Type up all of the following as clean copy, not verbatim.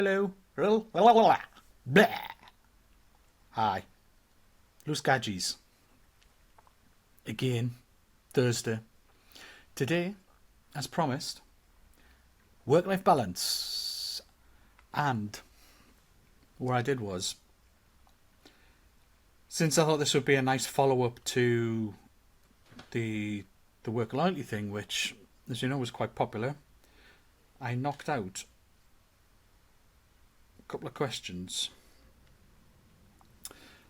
Hello. Blah. Hi. Loose Gadgies. Again, Thursday. Today, as promised, work-life balance. And what I did was, since I thought this would be a nice follow-up to the work loyalty thing, which, as you know, was quite popular, I knocked out a couple of questions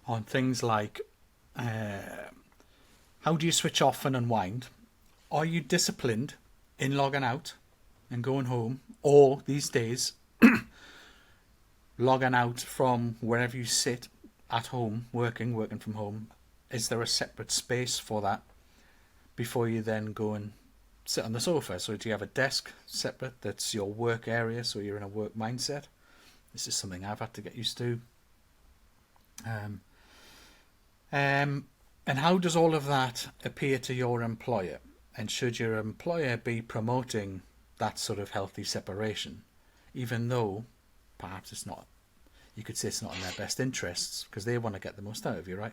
on things like how do you switch off and unwind? Are you disciplined in logging out and going home? Or these days, logging out from wherever you sit at home, working from home? Is there a separate space for that before you then go and sit on the sofa? So do you have a desk separate that's your work area, so you're in a work mindset? This is something I've had to get used to. And how does all of that appear to your employer? And should your employer be promoting that sort of healthy separation, even though perhaps it's not, you could say it's not in their best interests because they want to get the most out of you, right?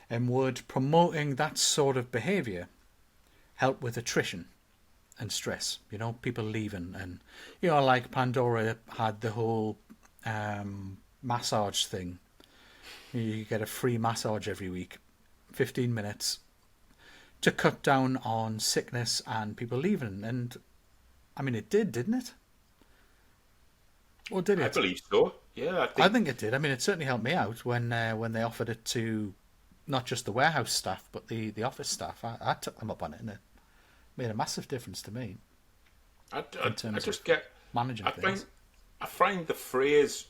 And would promoting that sort of behaviour help with attrition and stress? You know, people leaving, and like Pandora had the whole massage thing. You get a free massage every week, 15 minutes, to cut down on sickness and people leaving. And I mean, it did, didn't it? Or did I it? believe so. Yeah, I I think think it did. I mean, it certainly helped me out when they offered it to not just the warehouse staff but the office staff. I took them up on it, and it made a massive difference to me in I terms of just get. managing I find things. I find the phrase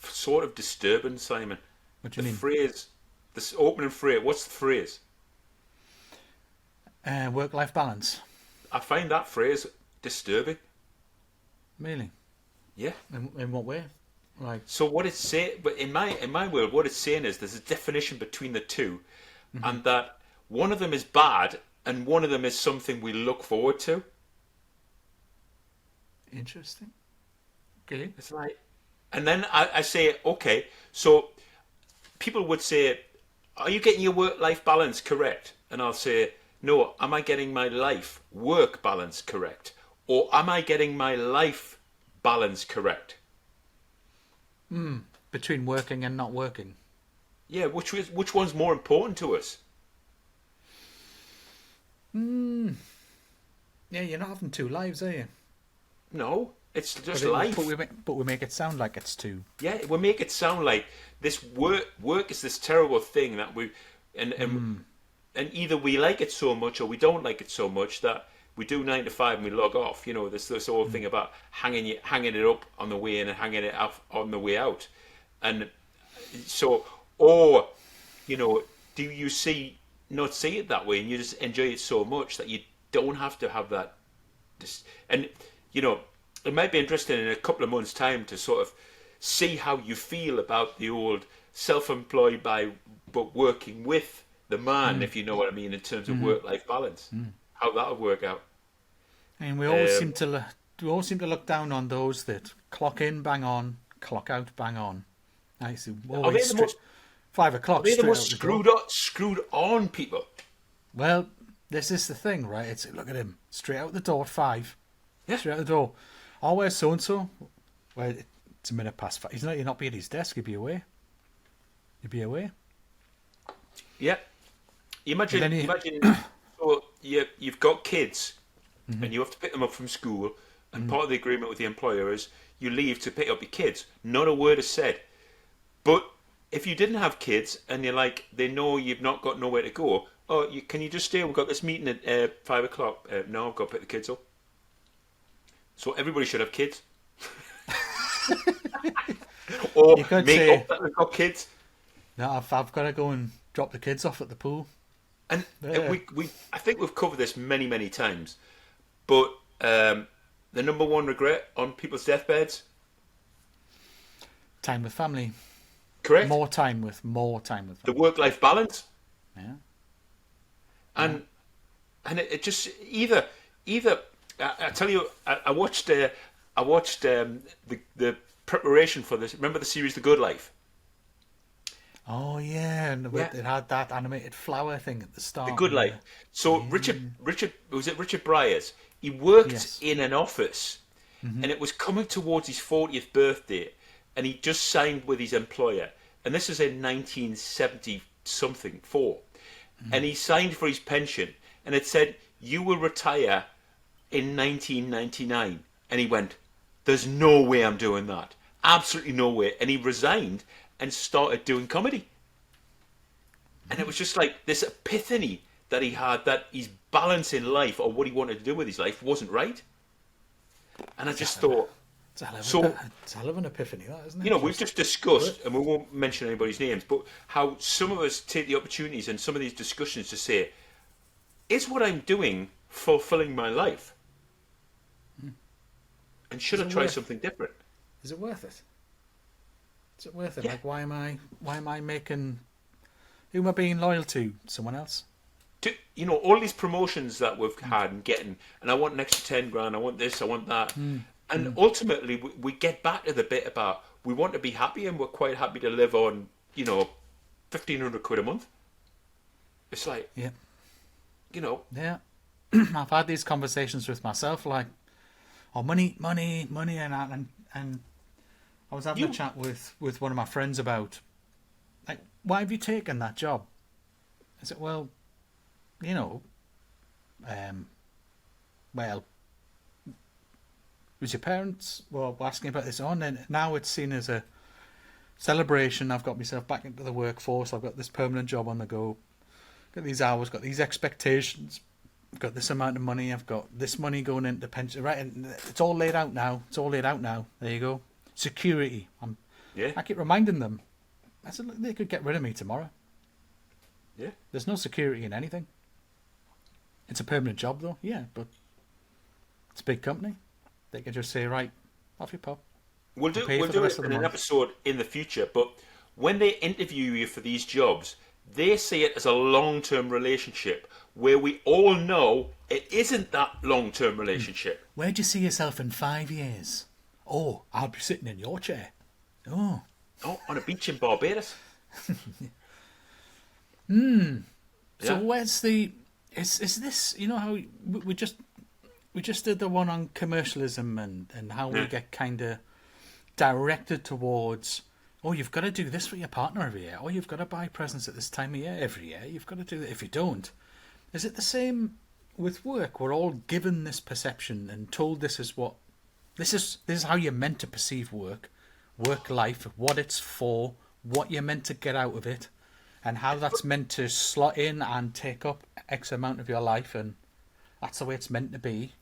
sort of disturbing, Simon. What do The you mean? phrase, this opening phrase. What's the phrase? Work-life balance. I find that phrase disturbing. Really? Yeah. In what way? Like, So what it's saying, but in my world, what it's saying is there's a definition between the two, and that one of them is bad and one of them is something we look forward to. interesting. Okay. It's like, and then I say, okay, so people would say, are you getting your work-life balance correct? And I'll say, no, am I getting my life work balance correct? Or am I getting my life balance correct? Between working and not working. Yeah, which one's more important to us? Yeah, you're not having two lives, are you? No, it's But just life. we make it sound like it's two. Yeah, we make it sound like this work is this terrible thing that we and either we like it so much or we don't like it so much that we do 9 to 5 and we log off. You know, this whole thing about hanging it up on the way in and hanging it off on the way out, and so or do you not see it that way and you just enjoy it so much that you don't have to have that and you know it might be interesting in a couple of months time to sort of see how you feel about the old self-employed by but working with the man, if you know what I mean, in terms of work-life balance, how that would work out. And um, we always seem to look down on those that clock in, bang on, clock out, bang on. I see. are they Always the straight, most 5 o'clock are they the straight most out the door. screwed on people? Well, this is the thing, right? It's look at him straight out the door at 5, Yeah, straight out the door. Oh, where's so and so? Well, it's a minute past 5. You're not be at his desk. He'd be away. He'd be away. yeah. And Imagine, then he, imagine. So you've got kids, and you have to pick them up from school, and part of the agreement with the employer is you leave to pick up your kids. Not a word is said. But if you didn't have kids, and you're like, they know you've not got nowhere to go. Oh, can you just stay? We've got this meeting at 5 o'clock. No, I've got to pick the kids up. So everybody should have kids, or you could make say, up that they've got kids. no, I've got to go and drop the kids off at the pool. And Yeah. I think we've covered this many, many times. But the number one regret on people's deathbeds, Time with family. correct? More time with The family. work-life balance, Yeah. Yeah. and it just either I tell you, I watched I watched the preparation for this. Remember the series The Good Life? Oh yeah, and Yeah. it had that animated flower thing at the The start. Good And Life. the, So yeah, Richard was it Richard Bryars? He worked yes, in an office, and it was coming towards his 40th birthday, and he just signed with his employer, and this is in 1970 something four, and he signed for his pension, and it said you will retire in 1999, and he went, "There's no way I'm doing that. Absolutely no way," and he resigned and started doing comedy. And it was just like this epiphany that he had that his balance in life or what he wanted to do with his life wasn't right. And I it's a just hell of a, thought, it's a hell of so, it's a hell of an epiphany, that isn't you it? know, we've Just just do it. discussed, and we won't mention anybody's names, but how some of us take the opportunities in some of these discussions to say, is what I'm doing fulfilling my life? And should Is I it try worth? something different? Is it worth it? Is it worth it? Yeah. Like, why am I making? Who am I being loyal to? Someone else? You know, all these promotions that we've had and getting, and I want an extra 10 grand, I want this, I want that. And ultimately, we get back to the bit about we want to be happy and we're quite happy to live on, you know, 1,500 quid a month. It's like, Yeah, you know, yeah. I've had these conversations with myself, like, oh, money, money, money, and I was having a you, chat with one of my friends about, like, why have you taken that job? I said, well, you know, well, was your parents were asking about this on, and now it's seen as a celebration. I've got myself back into the workforce. I've got this permanent job on the go. Got these hours. Got these expectations. I've got this amount of money. I've got this money going into pension. Right, and it's all laid out now. It's all laid out now. There you go. Security. yeah, I keep reminding them. I said, look, they could get rid of me tomorrow. yeah. There's no security in anything. It's a permanent job, though. Yeah, but it's a big company. They could just say, right, off you pop. We'll We'll do pay you we'll for the do rest it of the in an month. episode in the future. But when they interview you for these jobs, they see it as a long-term relationship where we all know it isn't that long-term relationship. Where do you see yourself in 5 years? Oh, I'll be sitting in your chair. Oh, Oh, on a beach in Barbados. so Yeah. where's the? Is this? You know how we just did the one on commercialism and how we Yeah. get kind of directed towards. Oh, you've got to do this for your partner every year. Oh, you've got to buy presents at this time of year every year. You've got to do that. If you don't, is it the same with work? We're all given this perception and told this is how you're meant to perceive work life, what it's for, what you're meant to get out of it, and how that's meant to slot in and take up X amount of your life, and that's the way it's meant to be.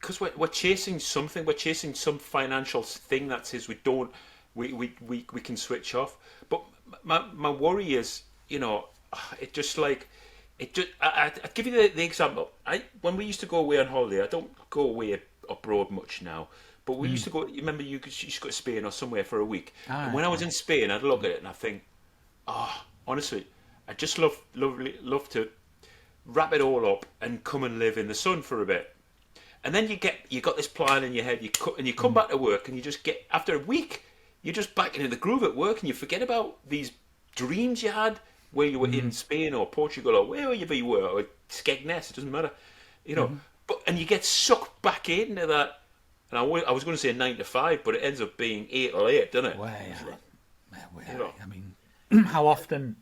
Because we're chasing something, we're chasing some financial thing that says we can switch off. But my worry is, you know, it just like it just. I'd give you the example. When we used to go away on holiday, I don't go away abroad much now. But we used to go. You remember you used to go to Spain or somewhere for a week. And when I was in Spain, I'd look at it and I think, honestly, I just love to wrap it all up and come and live in the sun for a bit. And then you got this plan in your head. You come back to work and you just get after a week, you're just back into the groove at work and you forget about these dreams you had where you were in Spain or Portugal or wherever you were or Skegness. It doesn't matter, you know. But and you get sucked back into that. And I was going to say 9 to 5, but it ends up being 8 or 8, doesn't it? You know. I mean, how often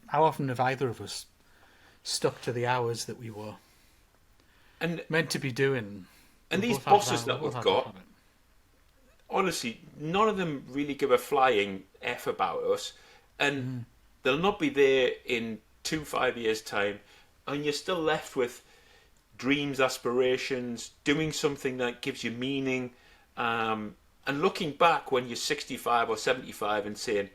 have either of us stuck to the hours that we were And meant to be doing? and We these both had bosses that we we've both had got, habit. honestly, none of them really give a flying F about us. And they'll not be there in 5 years' time. And you're still left with dreams, aspirations, doing something that gives you meaning. And looking back when you're 65 or 75 and saying,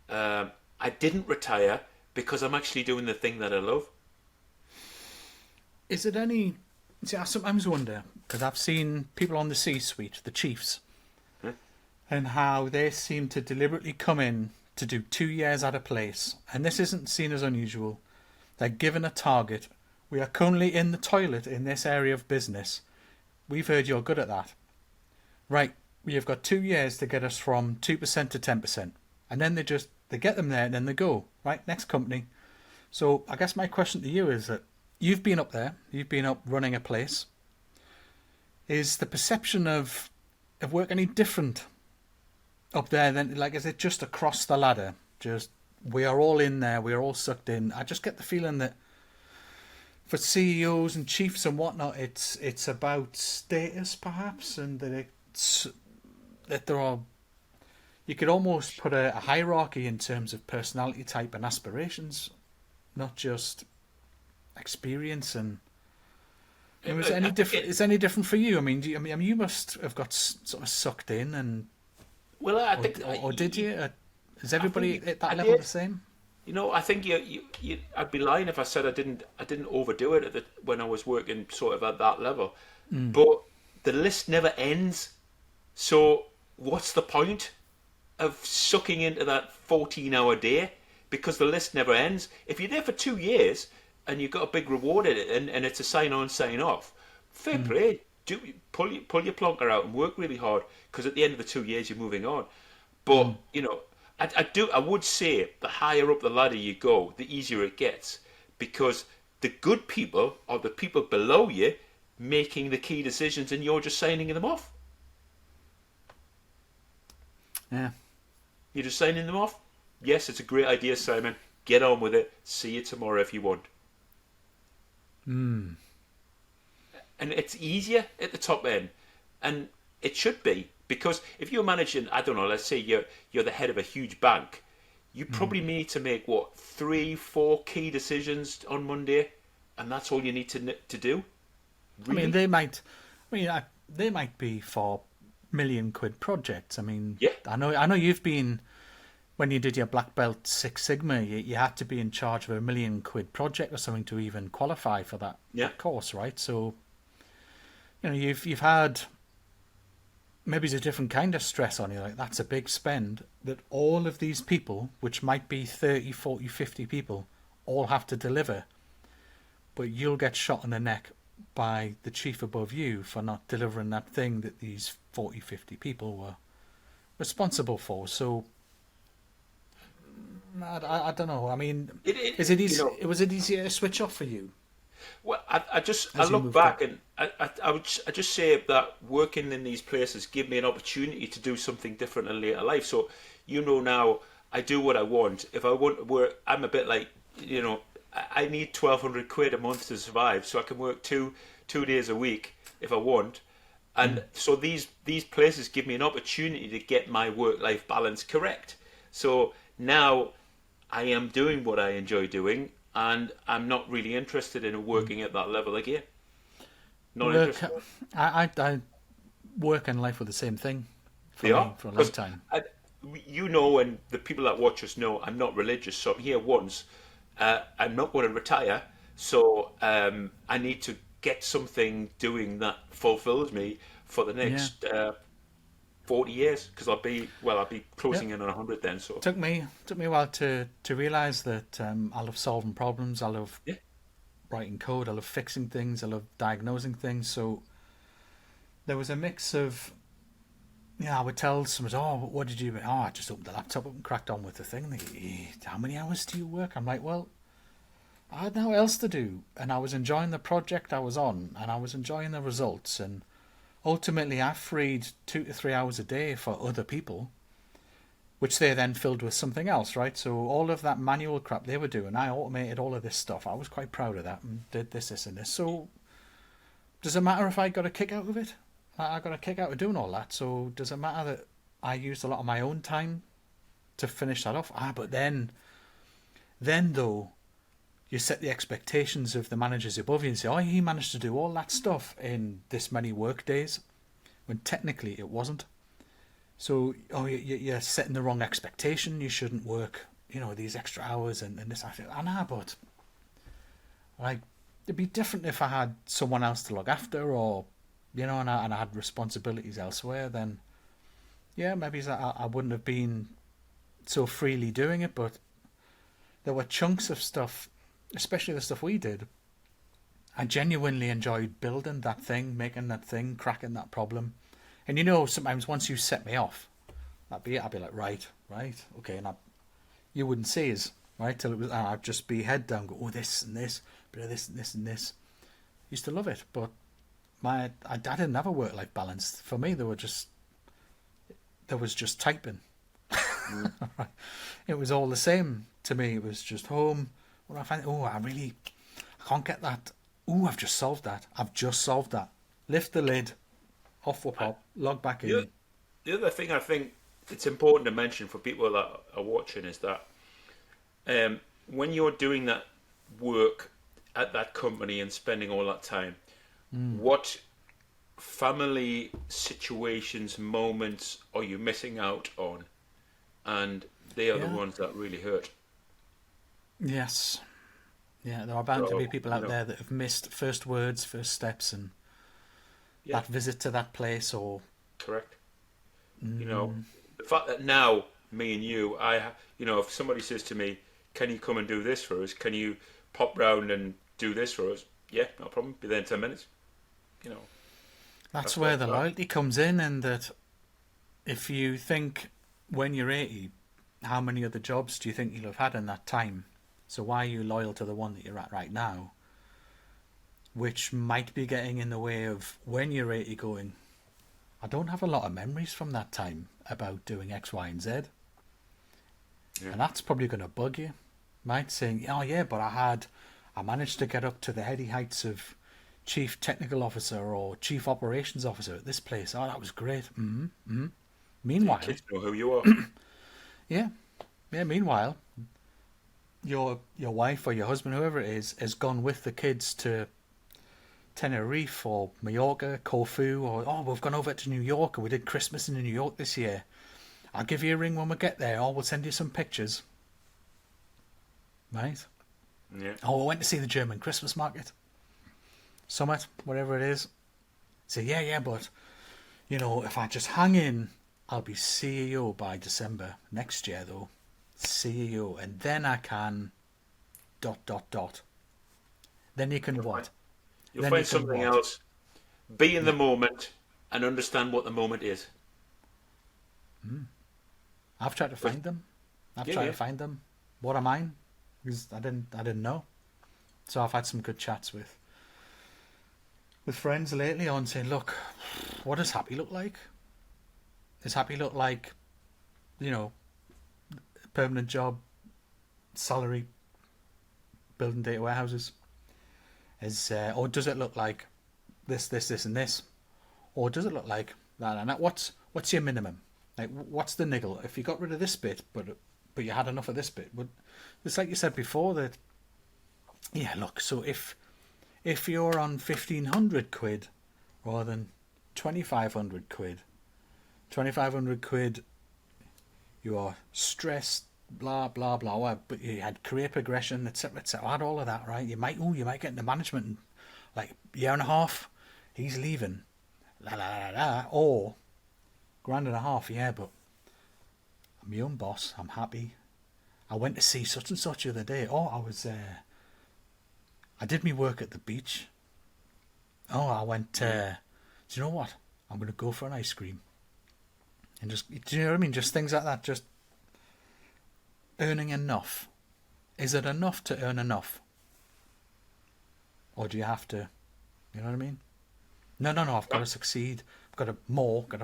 I didn't retire because I'm actually doing the thing that I love. Is it any? See, I sometimes wonder because I've seen people on the C-suite, the chiefs, and how they seem to deliberately come in to do 2 years at a place, and this isn't seen as unusual. They're given a target. We are currently in the toilet in this area of business. We've heard you're good at that. right, you've got 2 years to get us from 2% to 10%. And then they get them there and then they go, right, next company. So I guess my question to you is that you've been up there, you've been up running a place. Is the perception of work any different up there than, like, is it just across the ladder? Just, we are all in there, we are all sucked in. I just get the feeling that for CEOs and chiefs and whatnot, it's about status perhaps, and that there are, you could almost put a hierarchy in terms of personality type and aspirations, not just experience. And is it any different? Is it any different for you? I mean, you must have got sort of sucked in, and well, I think, or did you? Is everybody at that I level did. the same? You know, I think I'd be lying if I said I didn't overdo it when I was working sort of at that level. But the list never ends. So what's the point of sucking into that 14-hour day? Because the list never ends. If you're there for 2 years and you've got a big reward in it, and it's a sign on, sign off, fair play. Pull your plonker out and work really hard, because at the end of the 2 years you're moving on. But you know, I would say the higher up the ladder you go, the easier it gets, because the good people are the people below you making the key decisions, and you're just signing them off. Yeah. You're just signing them off. Yes, it's a great idea, Simon. Get on with it. See you tomorrow if you want. And it's easier at the top end, and it should be, because if you're managing, I don't know, let's say you're the head of a huge bank, you probably need to make 3-4 key decisions on Monday, and that's all you need to do. Really? I mean, they might be for £1,000,000 projects. I mean, Yeah. I know you've been, when you did your Black Belt Six Sigma, you had to be in charge of £1,000,000 project or something to even qualify for that course, right? So, you know, you've had, maybe it's a different kind of stress on you. Like, that's a big spend that all of these people, which might be 30, 40, 50 people, all have to deliver. But you'll get shot in the neck by the chief above you for not delivering that thing that these 40, 50 people were responsible for. So, I don't know. I mean, is it easy? You know, Was it easier to switch off for you? well, I As you look moved back, up? and I just say that working in these places give me an opportunity to do something different in later life. So, you know, now I do what I want. If I want to work, I'm a bit like, you know, I need £1,200 a month to survive, so I can work two days a week if I want. And so these places give me an opportunity to get my work-life balance correct. So now I am doing what I enjoy doing, and I'm not really interested in working at that level again. Not Look, interested. I work and life were the same thing for They me are. for a long 'Cause time. you know, and the people that watch us know, I'm not religious, so I'm here once. I'm not going to retire, so I need to get something doing that fulfills me for the Yeah. next 40 years, because I'll be closing Yep. in on 100 then. So Took me a while to realise that I love solving problems. I love yeah, writing code. I love fixing things. I love diagnosing things. So there was a mix of, yeah, I would tell someone, oh, what did you do? Oh, I just opened the laptop up and cracked on with the thing. And they, how many hours do you work? I'm like, well, I had nothing else to do, and I was enjoying the project I was on, and I was enjoying the results, and ultimately I freed 2 to 3 hours a day for other people, which they then filled with something else, right? So all of that manual crap they were doing, I automated all of this stuff. I was quite proud of that and did this, and this. So does it matter if I got a kick out of it? I got a kick out of doing all that. So does it matter that I used a lot of my own time to finish that off? But then though, you set the expectations of the managers above you and say, oh, he managed to do all that stuff in this many work days, when technically it wasn't. So, oh, you're setting the wrong expectation. You shouldn't work, these extra hours and this. I know, but like, it'd be different if I had someone else to look after, or, and I had responsibilities elsewhere. Then, yeah, maybe I wouldn't have been so freely doing it. But there were chunks of stuff, especially the stuff we did. I genuinely enjoyed building that thing, making that thing, cracking that problem. And you know, sometimes once you set me off, that'd be it. I'd be like, right, okay, and you wouldn't see us, right, till it was. I'd just be head down, go, oh, this and this, bit of this and this and this. Used to love it, but I didn't have a work-life balance. For me, there was just typing. It was all the same to me. It was just home. When I find, I can't get that. Oh, I've just solved that. Lift the lid, off we pop, log back in. The other thing I think it's important to mention for people that are watching is that when you're doing that work at that company and spending all that time, what family situations, moments are you missing out on? And they are the ones that really hurt. Yes. Yeah, there are bound to be people out there that have missed first words, first steps, and that visit to that place, or... Correct. You know, the fact that now, me and you, if somebody says to me, can you come and do this for us? Can you pop round and do this for us? Yeah, no problem. Be there in 10 minutes. You know. That's where the loyalty comes in, and that if you think when you're 80, how many other jobs do you think you'll have had in that time? So why are you loyal to the one that you're at right now? Which might be getting in the way of when you're 80 going, I don't have a lot of memories from that time about doing X, Y, and Z. Yeah. And that's probably going to bug you, right? Saying, oh yeah, but I managed to get up to the heady heights of Chief Technical Officer or Chief Operations Officer at this place. Oh, that was great. Meanwhile... Your kids know who you are. Yeah, meanwhile, your wife or your husband, whoever it is, has gone with the kids to Tenerife or Mallorca, Corfu, or, we've gone over to New York and we did Christmas in New York this year. I'll give you a ring when we get there, or we'll send you some pictures. Right? Yeah. Oh, we went to see the German Christmas market. Summit, whatever it is. Say, yeah, but, if I just hang in, I'll be CEO by December next year, though. CEO. And then I can... ... Then you can what? You'll find something else. Be in the moment and understand what the moment is. I've tried to find them. To find them. What are mine? Because I didn't know. So I've had some good chats with friends lately on saying, look, what does happy look like? Does happy look like, permanent job, salary, building data warehouses? Or does it look like this, and this? Or does it look like that and that? What's your minimum? Like, what's the niggle? If you got rid of this bit, but you had enough of this bit, it's like you said before that. Yeah, look. So if you're on 1,500 quid rather than 2,500 quid, 2,500 quid, you are stressed, blah blah blah. But you had career progression, etc., etc. Had all of that, right? You might get into management in like a year and a half. He's leaving, or $1,500. Yeah, but I'm my own boss. I'm happy. I went to see such and such the other day. I did me work at the beach. I went. Do you know what? I'm going to go for an ice cream. And just, do you know what I mean? Just things like that. Just earning enough. Is it enough to earn enough? Or do you have to, you know what I mean? No, I've got to succeed. I've got to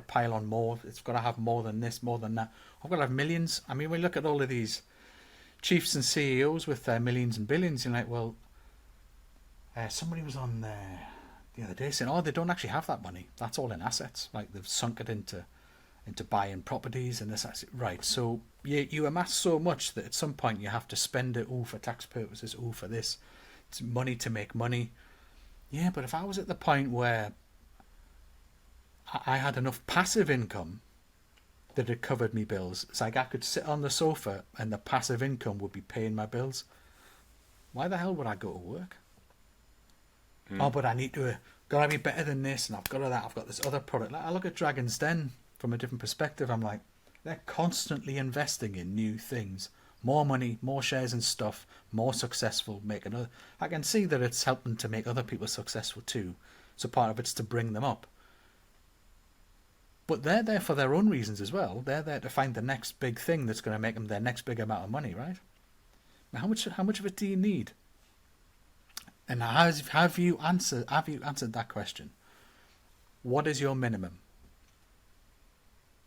pile on more. It's got to have more than this, more than that. I've got to have millions. I mean, we look at all of these chiefs and CEOs with their millions and billions. You're like, well, somebody was on there the other day saying, they don't actually have that money. That's all in assets. Like, they've sunk it into buying properties and this. Right, so you amass so much that at some point you have to spend it all for tax purposes, all for this. It's money to make money. Yeah, but if I was at the point where I had enough passive income that it covered me bills, it's like I could sit on the sofa and the passive income would be paying my bills. Why the hell would I go to work? But I need to, gotta be better than this, and I've got that. I've got this other product. Like, I look at Dragon's Den from a different perspective. I'm like, they're constantly investing in new things, more money, more shares and stuff, more successful. I can see that it's helping to make other people successful too. So part of it's to bring them up. But they're there for their own reasons as well. They're there to find the next big thing that's going to make them their next big amount of money, right? Now, how much of it do you need? And have you answered that question? What is your minimum?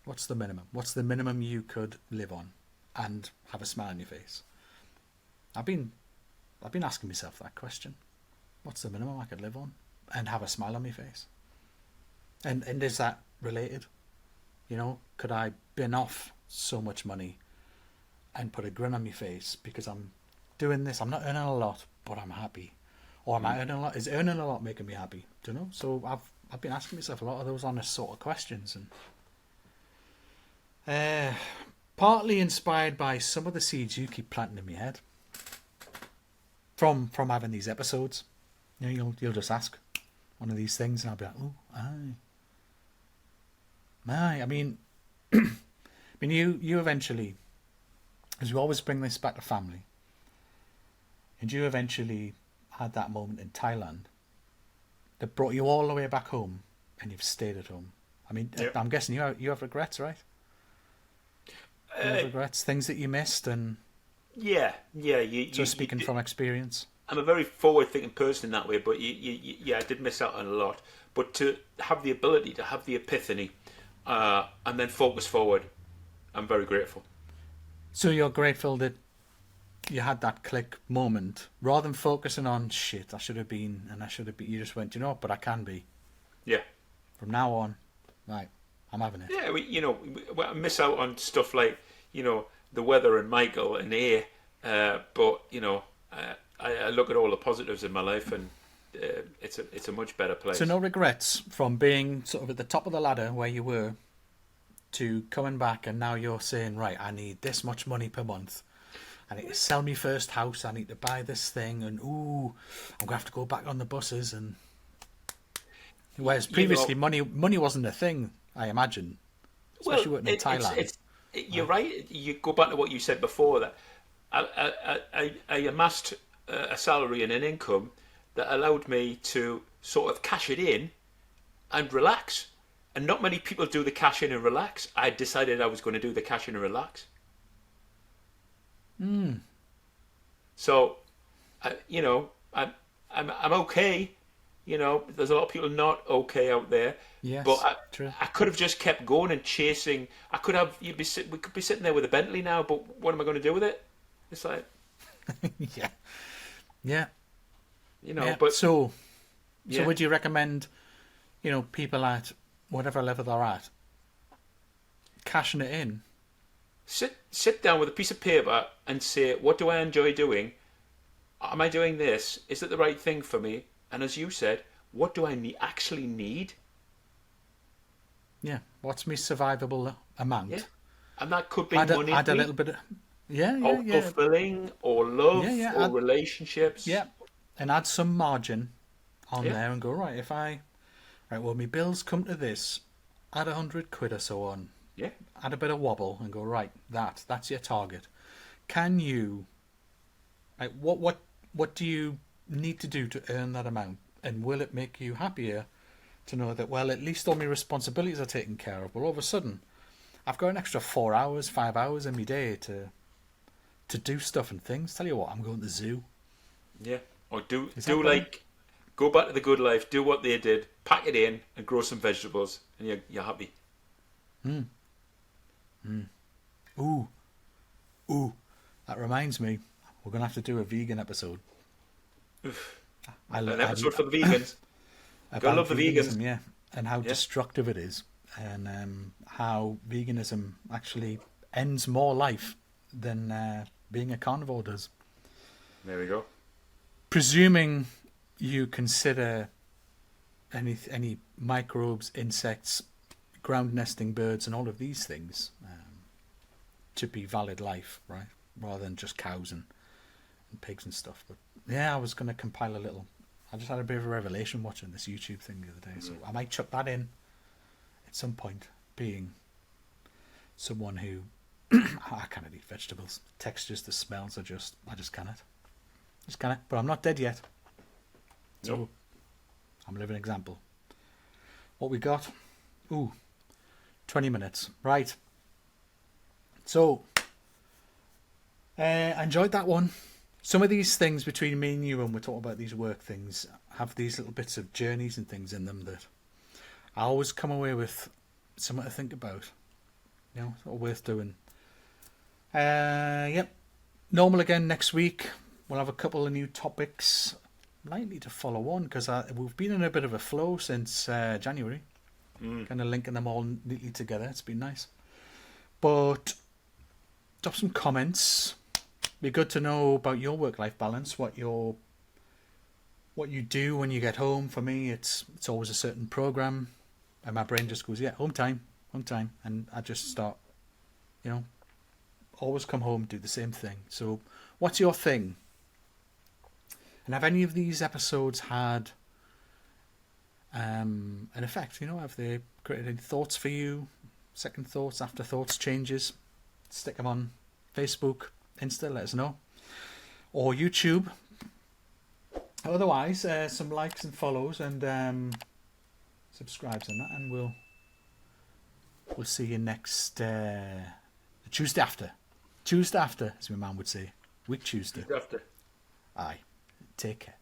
What's the minimum? What's the minimum you could live on and have a smile on your face? I've been asking myself that question. What's the minimum I could live on and have a smile on my face? And is that related? You know, could I bin off so much money and put a grin on my face because I'm doing this? I'm not earning a lot, but I'm happy. Or am I earning a lot? Is earning a lot making me happy? Do you know? So I've been asking myself a lot of those honest sort of questions, and partly inspired by some of the seeds you keep planting in my head from having these episodes. You know, you'll just ask one of these things, and I'll be like, oh, aye. I mean, you eventually, as we always bring this back to family, and you eventually had that moment in Thailand that brought you all the way back home, and you've stayed at home. I mean, Yep. I'm guessing you have regrets, right? You have regrets, things that you missed, and Yeah. so speaking from experience. I'm a very forward-thinking person in that way, but yeah, I did miss out on a lot. But to have the ability to have the epiphany, and then focus forward, I'm very grateful. So you're grateful that you had that click moment, rather than focusing on shit, I should have been, and I should have been. You just went, you know, but I can be. Yeah. From now on, right, I'm having it. Yeah, I miss out on stuff like, the weather and Michael and air, but, I look at all the positives in my life, and it's a much better place. So no regrets from being sort of at the top of the ladder where you were to coming back, and now you're saying, right, I need this much money per month. I need to sell my first house. I need to buy this thing, and I'm gonna have to go back on the buses. And whereas previously, money wasn't a thing, I imagine, especially working in Thailand. You're right. You go back to what you said before, that I amassed a salary and an income that allowed me to sort of cash it in and relax. And not many people do the cash in and relax. I decided I was going to do the cash in and relax. So, I'm okay. There's a lot of people not okay out there. Yes, but true. I could have just kept going and chasing. I could have. We could be sitting there with a Bentley now, but what am I going to do with it? It's like, yeah. But so yeah. would you recommend, people at whatever level they're at, cashing it in? Sit down with a piece of paper and say, what do I enjoy doing? Am I doing this? Is it the right thing for me? And as you said, what do I actually need? Yeah. What's my survivable amount? Yeah. And that could be Add money. a little bit of, or fulfilling, or love, or relationships. Yeah. And add some margin on there and go, right, well, my bills come to this, add 100 quid or so on. Yeah. Add a bit of wobble and go, right, that's your target. Can you, like, what do you need to do to earn that amount? And will it make you happier to know that, well, at least all my responsibilities are taken care of? Well, all of a sudden, I've got an extra 4 hours, 5 hours in my day to do stuff and things. Tell you what, I'm going to the zoo. Yeah. Or go back to the good life, do what they did, pack it in and grow some vegetables, and you're happy. Ooh, that reminds me, we're going to have to do a vegan episode. An episode for the vegans. Gotta love the vegans. Yeah, and how destructive it is, and how veganism actually ends more life than being a carnivore does. There we go. Presuming you consider any microbes, insects, ground nesting birds, and all of these things to be valid life, right? Rather than just cows and pigs and stuff. But yeah, I was going to compile a little. I just had a bit of a revelation watching this YouTube thing the other day, so I might chuck that in at some point. Being someone who I cannot eat vegetables, textures, the smells I just cannot. But I'm not dead yet. So I'm a living example. What we got? Ooh, 20 minutes. Right. So, I enjoyed that one. Some of these things between me and you, when we're talking about these work things, have these little bits of journeys and things in them that I always come away with something to think about. You know, sort of worth doing. Yep. Normal again next week. We'll have a couple of new topics likely to follow on because we've been in a bit of a flow since January. Kind of linking them all neatly together. It's been nice. But drop some comments. Be good to know about your work-life balance. What you do when you get home. For me, it's always a certain program, and my brain just goes, yeah, home time, and I just start, always come home, do the same thing. So, what's your thing? And have any of these episodes had an effect? Have they created any thoughts for you? Second thoughts, afterthoughts, changes? Stick them on Facebook, Insta, let us know. Or YouTube. Otherwise, some likes and follows and subscribes and that, and we'll see you next Tuesday after. Tuesday after, as my man would say. Week Tuesday. After. Aye. Take care.